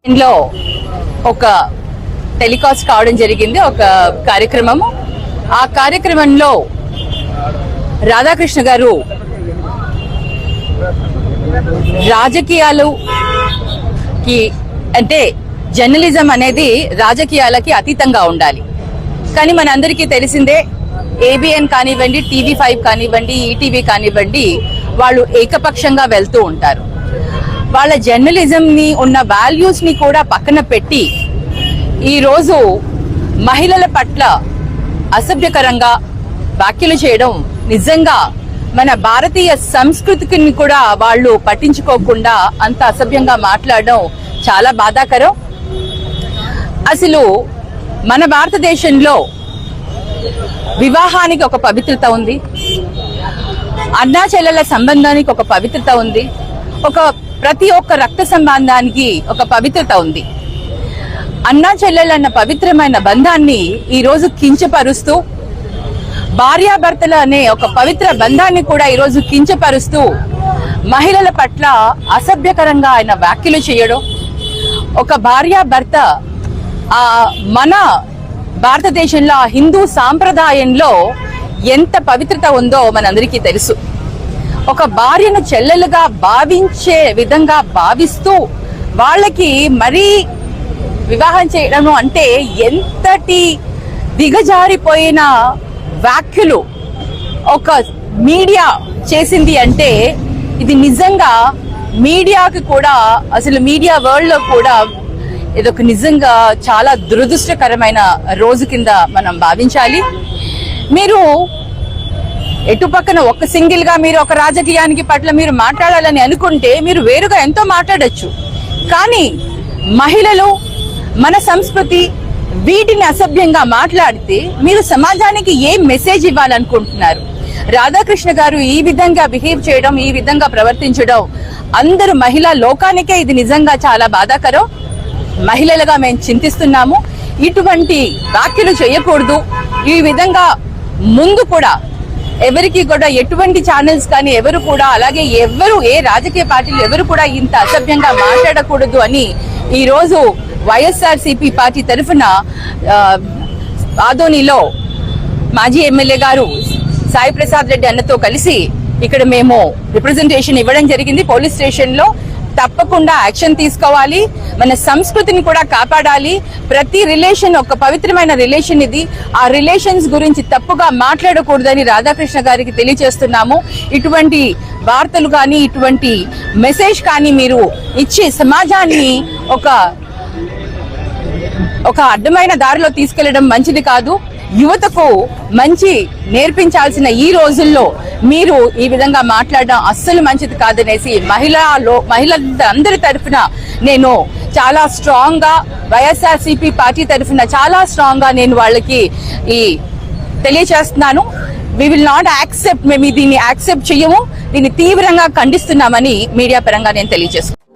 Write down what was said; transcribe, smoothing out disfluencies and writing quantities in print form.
ఇంట్లో ఒక టెలికాస్ట్ కావడం జరిగింది, ఒక కార్యక్రమము. ఆ కార్యక్రమంలో రాధాకృష్ణ గారు రాజకీయాలకి అంటే జర్నలిజం అనేది రాజకీయాలకి అతీతంగా ఉండాలి. కానీ మనందరికీ తెలిసిందే, ఏబిఎన్ కానివ్వండి, TV5 కానివ్వండి, ఈటీవీ కానివ్వండి, వాళ్ళు ఏకపక్షంగా వెళ్తూ ఉంటారు. వాళ్ళ జర్నలిజం ని ఉన్న వాల్యూస్ ని కూడా పక్కన పెట్టి ఈరోజు మహిళల పట్ల అసభ్యకరంగా వ్యాఖ్యలు చేయడం నిజంగా మన భారతీయ సంస్కృతిని కూడా వాళ్ళు పట్టించుకోకుండా అంత అసభ్యంగా మాట్లాడడం చాలా బాధాకరం. అసలు మన భారతదేశంలో వివాహానికి ఒక పవిత్రత ఉంది, అన్నా చెల్లెల సంబంధానికి ఒక పవిత్రత ఉంది, ప్రతి ఒక్క రక్త సంబంధానికి ఒక పవిత్రత ఉంది. అన్నా చెల్లెలన్న పవిత్రమైన బంధాన్ని ఈ రోజు కించపరుస్తూ, భార్యాభర్తల అనే ఒక పవిత్ర బంధాన్ని కూడా ఈరోజు కించపరుస్తూ మహిళల పట్ల అసభ్యకరంగా ఆయన వ్యాఖ్యలు చేయడం, ఒక భార్యాభర్త మన భారతదేశంలో హిందూ సాంప్రదాయంలో ఎంత పవిత్రత ఉందో మనందరికీ తెలుసు. ఒక భార్యను చెల్లెలుగా భావించే విధంగా భావిస్తూ వాళ్ళకి మరీ వివాహం చేయడం అంటే ఎంతటి దిగజారిపోయిన వ్యాఖ్యలు ఒక మీడియా చేసింది అంటే ఇది నిజంగా మీడియాకి కూడా, అసలు మీడియా వరల్డ్ లో కూడా ఇదొక నిజంగా చాలా దురదృష్టకరమైన రోజు కింద మనం భావించాలి. మీరు ఎటు పక్కన ఒక సింగిల్ గా మీరు ఒక రాజకీయానికి పట్ల మీరు మాట్లాడాలని అనుకుంటే మీరు వేరుగా ఎంతో మాట్లాడొచ్చు. కానీ మహిళలు, మన సంస్కృతి, వీటిని అసభ్యంగా మాట్లాడితే మీరు సమాజానికి ఏం మెసేజ్ ఇవ్వాలనుకుంటున్నారు? రాధాకృష్ణ గారు ఈ విధంగా బిహేవ్ చేయడం, ఈ విధంగా ప్రవర్తించడం అందరు మహిళా లోకానికే ఇది నిజంగా చాలా బాధాకరం. మహిళలుగా మేము చింతిస్తున్నాము. ఇటువంటి వ్యాఖ్యలు చేయకూడదు. ఈ విధంగా ముందు కూడా ఎవరికి కూడా ఎటువంటి ఛానల్స్ కానీ ఎవరు కూడా, అలాగే ఏ రాజకీయ పార్టీలు ఎవరు కూడా ఇంత అసభ్యంగా మాట్లాడకూడదు అని ఈ రోజు వైఎస్ఆర్సీపీ పార్టీ తరఫున ఆదోనిలో మాజీ ఎమ్మెల్యే గారు సాయి ప్రసాద్ రెడ్డి అన్నతో కలిసి ఇక్కడ మేము రిప్రజెంటేషన్ ఇవ్వడం జరిగింది. పోలీస్ స్టేషన్ లో తప్పకుండా యాక్షన్ తీసుకోవాలి, మన సంస్కృతిని కూడా కాపాడాలి. ప్రతి రిలేషన్ ఒక పవిత్రమైన రిలేషన్ ఇది. ఆ రిలేషన్స్ గురించి తప్పుగా మాట్లాడకూడదని రాధాకృష్ణ గారికి తెలియజేస్తున్నాము. ఇటువంటి వార్తలు కానీ, ఇటువంటి మెసేజ్ కానీ మీరు ఇచ్చి సమాజాన్ని ఒక అడ్డమైన దారిలో తీసుకెళ్లడం మంచిది కాదు. యువతకు మంచి నేర్పించాల్సిన ఈ రోజుల్లో మీరు ఈ విధంగా మాట్లాడడం అస్సలు మంచిది కాదనేసి మహిళలందరి తరఫున నేను చాలా స్ట్రాంగ్ గా, వైఎస్ఆర్సీపీ పార్టీ తరఫున చాలా స్ట్రాంగ్ గా నేను వాళ్ళకి తెలియజేస్తున్నాను. వి విల్ నాట్ యాక్సెప్ట్, మేము దీన్ని యాక్సెప్ట్ చేయము, దీన్ని తీవ్రంగా ఖండిస్తున్నామని మీడియా పరంగా నేను తెలియజేస్తున్నాను.